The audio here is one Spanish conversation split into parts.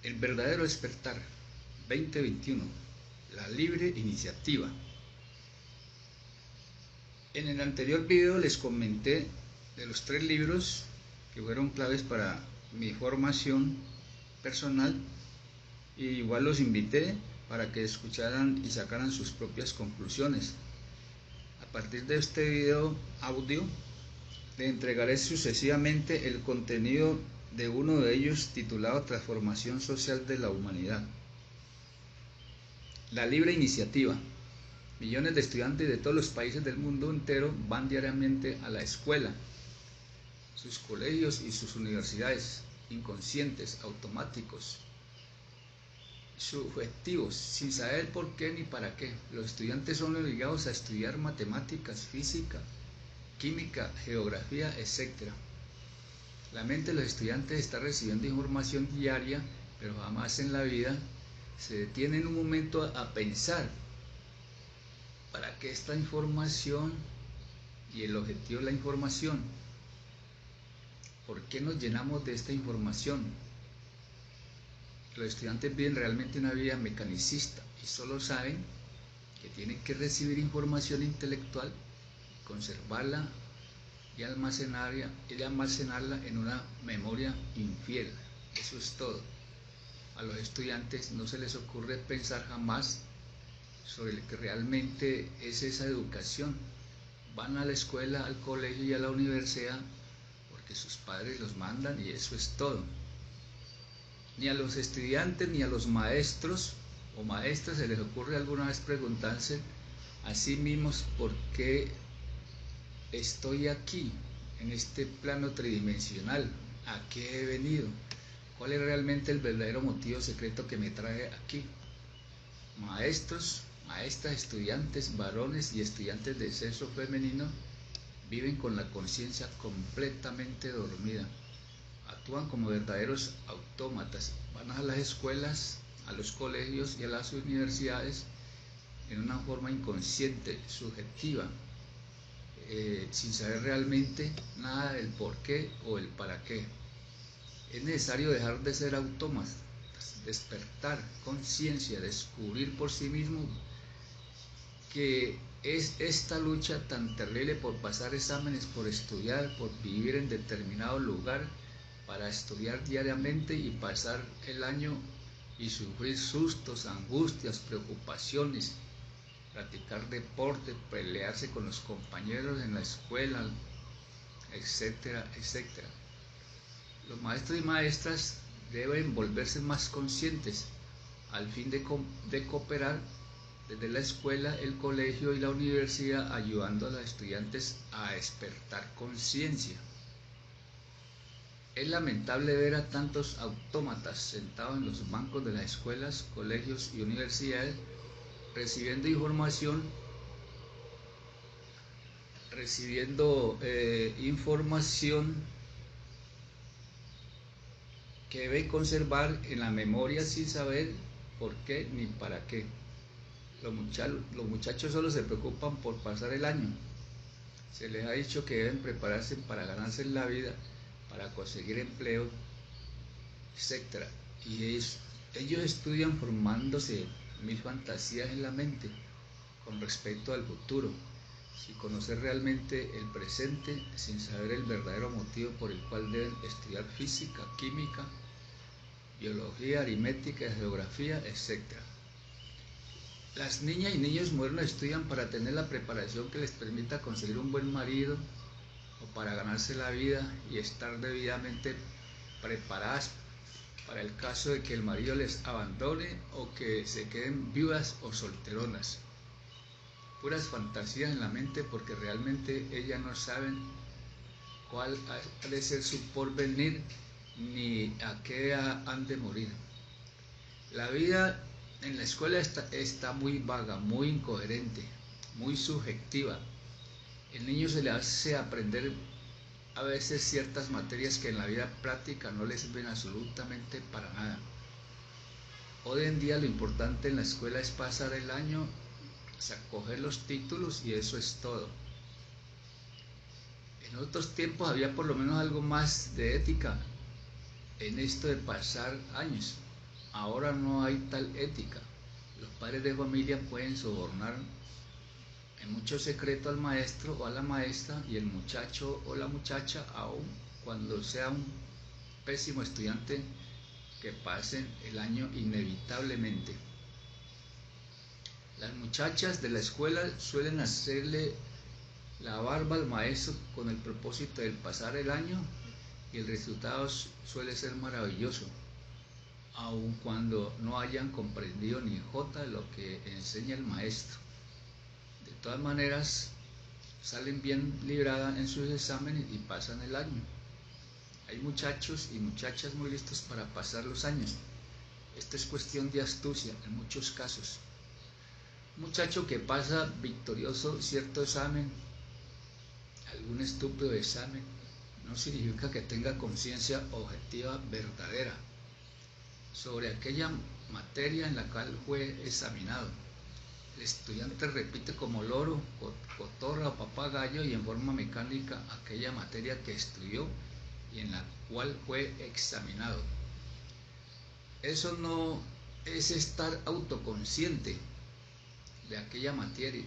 El verdadero despertar 2021, la libre iniciativa. En el anterior video les comenté de los 3 libros que fueron claves para mi formación personal, y igual los invité para que escucharan y sacaran sus propias conclusiones. A partir de este video audio le entregaré sucesivamente el contenido de uno de ellos, titulado Transformación Social de la Humanidad. La libre iniciativa. Millones de estudiantes de todos los países del mundo entero van diariamente a la escuela, sus colegios y sus universidades, inconscientes, automáticos, subjetivos, sin saber por qué ni para qué. Los estudiantes son obligados a estudiar matemáticas, física, química, geografía, etc. La mente de los estudiantes está recibiendo información diaria, pero jamás en la vida se detiene en un momento a pensar para qué esta información y el objetivo de la información. ¿Por qué nos llenamos de esta información? Los estudiantes viven realmente una vida mecanicista y solo saben que tienen que recibir información intelectual, conservarla y almacenarla en una memoria infiel. Eso es todo. A los estudiantes no se les ocurre pensar jamás sobre lo que realmente es esa educación. Van a la escuela, al colegio y a la universidad porque sus padres los mandan, y eso es todo. Ni a los estudiantes ni a los maestros o maestras se les ocurre alguna vez preguntarse a sí mismos por qué estoy aquí, en este plano tridimensional, a qué he venido, cuál es realmente el verdadero motivo secreto que me trae aquí. Maestros, maestras, estudiantes, varones y estudiantes de sexo femenino viven con la conciencia completamente dormida. Actúan como verdaderos autómatas. Van a las escuelas, a los colegios y a las universidades en una forma inconsciente, subjetiva, sin saber realmente nada del por qué o el para qué. Es necesario dejar de ser autómatas, despertar conciencia, descubrir por sí mismo que es esta lucha tan terrible por pasar exámenes, por estudiar, por vivir en determinado lugar, para estudiar diariamente y pasar el año y sufrir sustos, angustias, preocupaciones, practicar deporte, pelearse con los compañeros en la escuela, etcétera, etcétera. Los maestros y maestras deben volverse más conscientes al fin de cooperar desde la escuela, el colegio y la universidad, ayudando a los estudiantes a despertar conciencia. Es lamentable ver a tantos autómatas sentados en los bancos de las escuelas, colegios y universidades, recibiendo información que debe conservar en la memoria sin saber por qué ni para qué. Los muchachos solo se preocupan por pasar el año. Se les ha dicho que deben prepararse para ganarse la vida, para conseguir empleo, etc. Y ellos estudian formándose mil fantasías en la mente con respecto al futuro, sin conocer realmente el presente, sin saber el verdadero motivo por el cual deben estudiar física, química, biología, aritmética, geografía, etc. Las niñas y niños modernos estudian para tener la preparación que les permita conseguir un buen marido, o para ganarse la vida y estar debidamente preparadas para el caso de que el marido les abandone o que se queden viudas o solteronas. Puras fantasías en la mente, porque realmente ellas no saben cuál ha de ser su porvenir ni a qué han de morir. La vida en la escuela está muy vaga, muy incoherente, muy subjetiva. El niño se le hace aprender a veces ciertas materias que en la vida práctica no les sirven absolutamente para nada. Hoy en día lo importante en la escuela es pasar el año, coger los títulos, y eso es todo. En otros tiempos había por lo menos algo más de ética en esto de pasar años. Ahora no hay tal ética. Los padres de familia pueden sobornar en mucho secreto al maestro o a la maestra, y el muchacho o la muchacha, aun cuando sea un pésimo estudiante, que pasen el año inevitablemente. Las muchachas de la escuela suelen hacerle la barba al maestro con el propósito de pasar el año, y el resultado suele ser maravilloso, aun cuando no hayan comprendido ni jota de lo que enseña el maestro. De todas maneras, salen bien libradas en sus exámenes y pasan el año. Hay muchachos y muchachas muy listos para pasar los años. Esto es cuestión de astucia en muchos casos. Un muchacho que pasa victorioso cierto examen, algún estúpido examen, no significa que tenga conciencia objetiva verdadera sobre aquella materia en la cual fue examinado. El estudiante repite como loro, cotorra o papagayo y en forma mecánica aquella materia que estudió y en la cual fue examinado. Eso no es estar autoconsciente de aquella materia.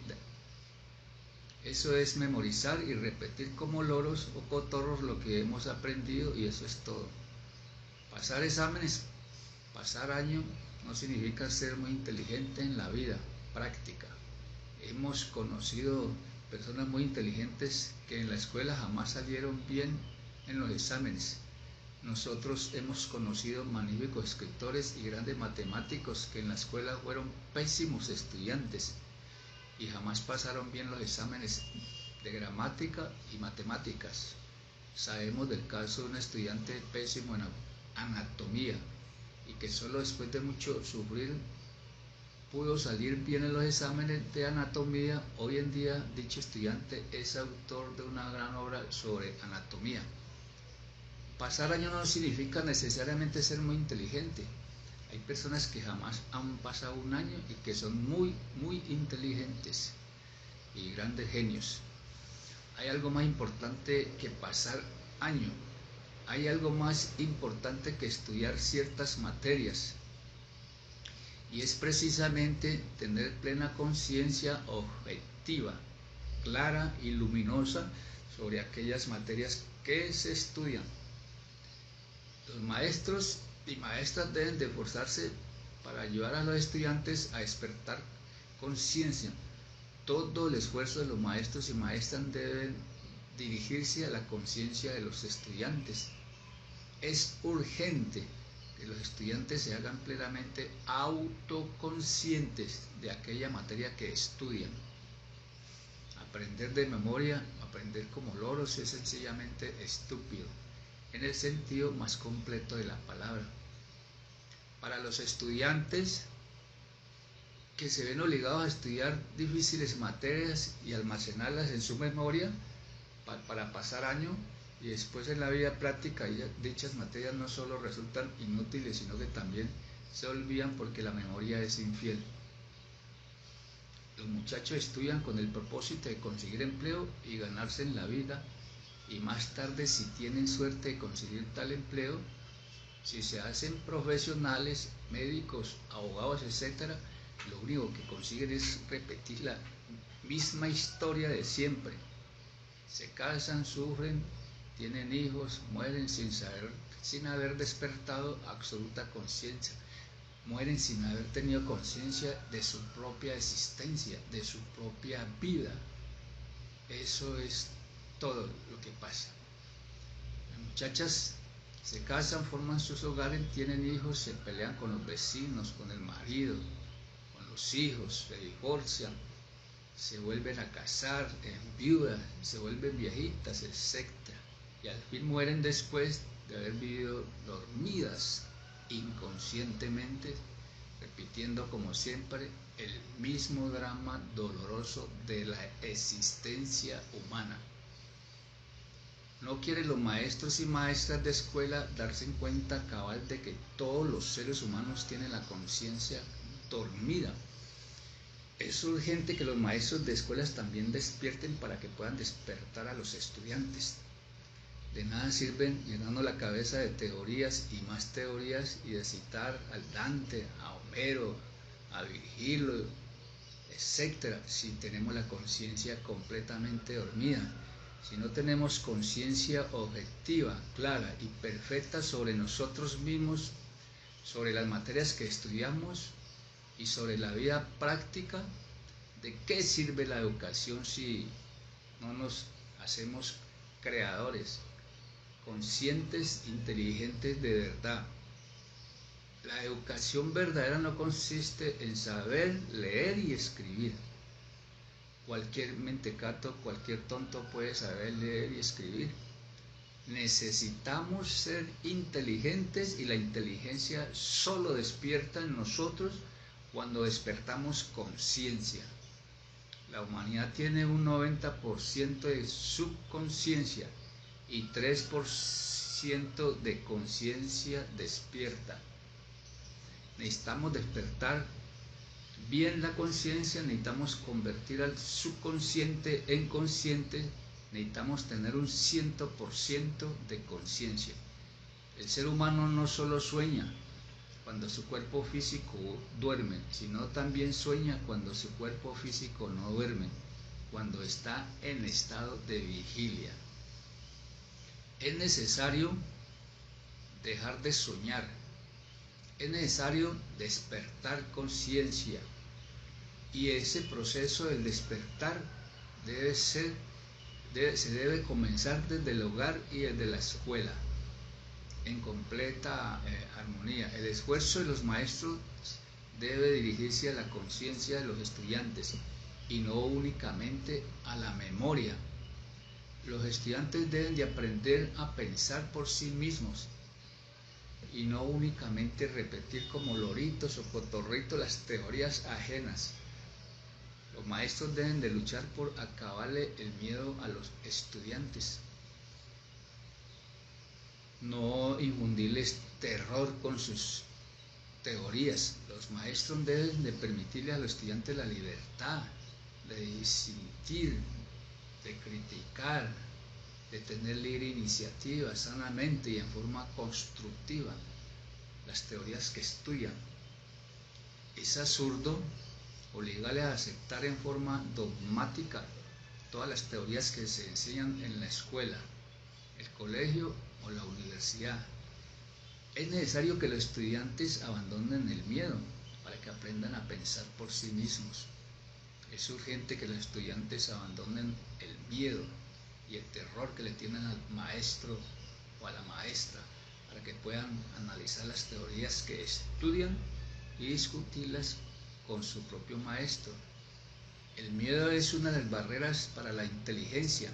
Eso es memorizar y repetir como loros o cotorros lo que hemos aprendido, y eso es todo. Pasar exámenes, pasar año, no significa ser muy inteligente en la vida práctica. Hemos conocido personas muy inteligentes que en la escuela jamás salieron bien en los exámenes. Nosotros hemos conocido magníficos escritores y grandes matemáticos que en la escuela fueron pésimos estudiantes y jamás pasaron bien los exámenes de gramática y matemáticas. Sabemos del caso de un estudiante pésimo en anatomía y que solo después de mucho sufrir pudo salir bien en los exámenes de anatomía. Hoy en día dicho estudiante es autor de una gran obra sobre anatomía. Pasar año no significa necesariamente ser muy inteligente. Hay personas que jamás han pasado un año y que son muy inteligentes y grandes genios. Hay algo más importante que pasar año. Hay algo más importante que estudiar ciertas materias, y es precisamente tener plena conciencia objetiva, clara y luminosa sobre aquellas materias que se estudian. Los maestros y maestras deben de esforzarse para ayudar a los estudiantes a despertar conciencia. Todo el esfuerzo de los maestros y maestras deben dirigirse a la conciencia de los estudiantes. Es urgente que los estudiantes se hagan plenamente autoconscientes de aquella materia que estudian. Aprender de memoria, aprender como loros, es sencillamente estúpido, en el sentido más completo de la palabra. Para los estudiantes que se ven obligados a estudiar difíciles materias y almacenarlas en su memoria para pasar año, y después en la vida práctica dichas materias no solo resultan inútiles, sino que también se olvidan porque la memoria es infiel. Los muchachos estudian con el propósito de conseguir empleo y ganarse en la vida, y más tarde, si tienen suerte de conseguir tal empleo, si se hacen profesionales, médicos, abogados, etc., lo único que consiguen es repetir la misma historia de siempre. Se casan, sufren, tienen hijos, mueren sin haber despertado absoluta conciencia. Mueren sin haber tenido conciencia de su propia existencia, de su propia vida. Eso es todo lo que pasa. Las muchachas se casan, forman sus hogares, tienen hijos, se pelean con los vecinos, con el marido, con los hijos, se divorcian, se vuelven a casar, viudas, se vuelven viejitas, etc. Y al fin mueren después de haber vivido dormidas inconscientemente, repitiendo como siempre el mismo drama doloroso de la existencia humana. No quieren los maestros y maestras de escuela darse en cuenta cabal de que todos los seres humanos tienen la conciencia dormida. Es urgente que los maestros de escuelas también despierten para que puedan despertar a los estudiantes. De nada sirven llenando la cabeza de teorías y más teorías y de citar al Dante, a Homero, a Virgilio, etcétera, si tenemos la conciencia completamente dormida. Si no tenemos conciencia objetiva, clara y perfecta sobre nosotros mismos, sobre las materias que estudiamos y sobre la vida práctica, ¿de qué sirve la educación si no nos hacemos creadores, conscientes, inteligentes de verdad? La educación verdadera no consiste en saber leer y escribir. Cualquier mentecato, cualquier tonto puede saber leer y escribir. Necesitamos ser inteligentes y la inteligencia solo despierta en nosotros cuando despertamos conciencia. La humanidad tiene un 90% de subconsciencia y 3% de conciencia despierta. Necesitamos despertar bien la conciencia, necesitamos convertir al subconsciente en consciente, necesitamos tener un 100% de conciencia. El ser humano no solo sueña cuando su cuerpo físico duerme, sino también sueña cuando su cuerpo físico no duerme, cuando está en estado de vigilia. Es necesario dejar de soñar, es necesario despertar conciencia. Y ese proceso del despertar se debe comenzar desde el hogar y desde la escuela, en completa armonía. El esfuerzo de los maestros debe dirigirse a la conciencia de los estudiantes y no únicamente a la memoria. Los estudiantes deben de aprender a pensar por sí mismos y no únicamente repetir como loritos o cotorritos las teorías ajenas. Los maestros deben de luchar por acabarle el miedo a los estudiantes, no infundirles terror con sus teorías. Los maestros deben de permitirle a los estudiantes la libertad de disentir, de criticar, de tener libre iniciativa sanamente y en forma constructiva las teorías que estudian. Es absurdo obligarle a aceptar en forma dogmática todas las teorías que se enseñan en la escuela, el colegio o la universidad. Es necesario que los estudiantes abandonen el miedo para que aprendan a pensar por sí mismos. Es urgente que los estudiantes abandonen el miedo y el terror que le tienen al maestro o a la maestra para que puedan analizar las teorías que estudian y discutirlas con su propio maestro. El miedo es una de las barreras para la inteligencia.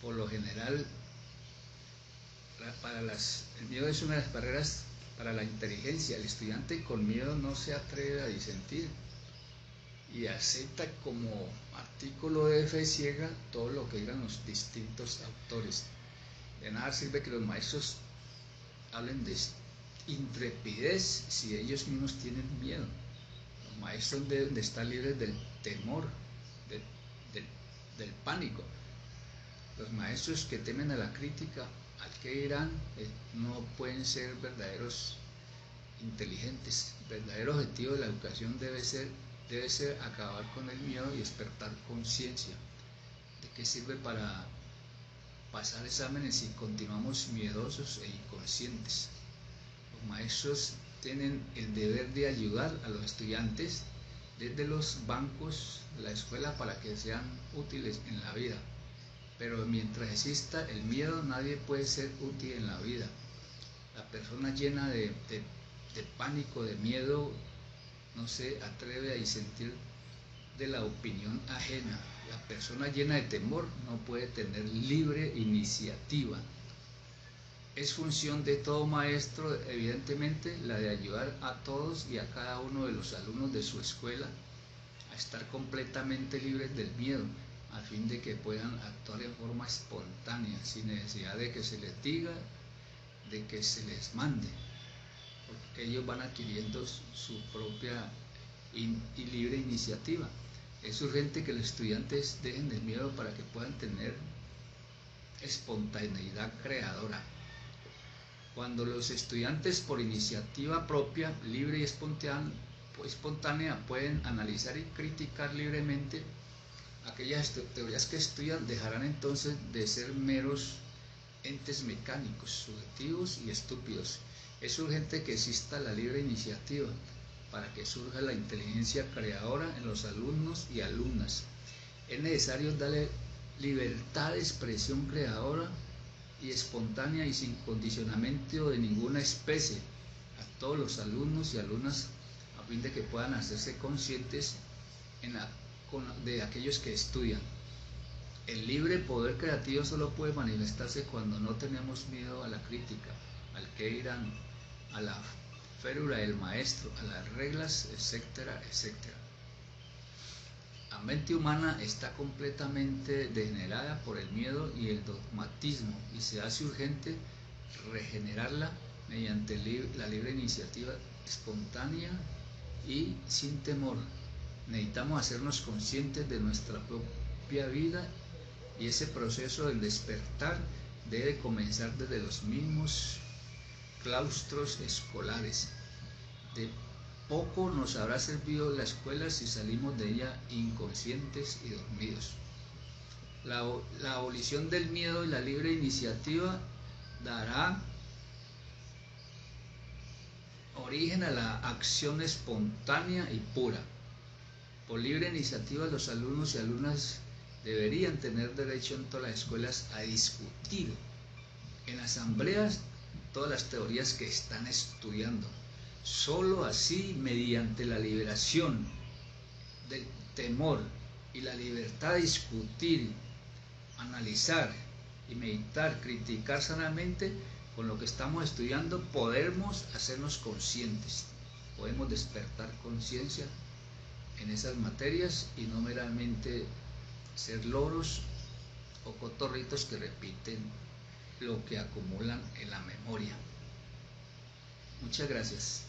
Por lo general, el miedo es una de las barreras para la inteligencia. El estudiante con miedo no se atreve a disentir y acepta como artículo de fe ciega todo lo que digan los distintos autores. De nada sirve que los maestros hablen de intrepidez si ellos mismos tienen miedo. Los maestros deben de estar libres del temor, del pánico. Los maestros que temen a la crítica, al que dirán, no pueden ser verdaderos inteligentes. El verdadero objetivo de la educación debe ser acabar con el miedo y despertar conciencia. ¿De qué sirve para pasar exámenes si continuamos miedosos e inconscientes? Los maestros tienen el deber de ayudar a los estudiantes desde los bancos de la escuela para que sean útiles en la vida. Pero mientras exista el miedo, nadie puede ser útil en la vida. La persona llena de pánico, de miedo, no se atreve a disentir de la opinión ajena. La persona llena de temor no puede tener libre iniciativa. Es función de todo maestro, evidentemente, la de ayudar a todos y a cada uno de los alumnos de su escuela a estar completamente libres del miedo, a fin de que puedan actuar en forma espontánea, sin necesidad de que se les diga, de que se les mande, porque ellos van adquiriendo su propia y libre iniciativa. Es urgente que los estudiantes dejen el miedo para que puedan tener espontaneidad creadora. Cuando los estudiantes por iniciativa propia, libre y espontánea pueden analizar y criticar libremente aquellas teorías que estudian, dejarán entonces de ser meros entes mecánicos, subjetivos y estúpidos. Es urgente que exista la libre iniciativa para que surja la inteligencia creadora en los alumnos y alumnas. Es necesario darle libertad de expresión creadora y espontánea y sin condicionamiento de ninguna especie a todos los alumnos y alumnas, a fin de que puedan hacerse conscientes de aquellos que estudian. El libre poder creativo solo puede manifestarse cuando no tenemos miedo a la crítica, al que irán, a la férula del maestro, a las reglas, etcétera, etcétera. La mente humana está completamente degenerada por el miedo y el dogmatismo y se hace urgente regenerarla mediante la libre iniciativa espontánea y sin temor. Necesitamos hacernos conscientes de nuestra propia vida y ese proceso del despertar debe comenzar desde los mismos claustros escolares. De poco nos habrá servido la escuela si salimos de ella inconscientes y dormidos. La abolición del miedo y la libre iniciativa dará origen a la acción espontánea y pura. Por libre iniciativa, los alumnos y alumnas deberían tener derecho en todas las escuelas a discutir en asambleas todas las teorías que están estudiando. Solo así, mediante la liberación del temor y la libertad de discutir, analizar y meditar, criticar sanamente con lo que estamos estudiando, podemos hacernos conscientes, podemos despertar conciencia en esas materias y no meramente ser loros o cotorritos que repiten lo que acumulan en la memoria. Muchas gracias.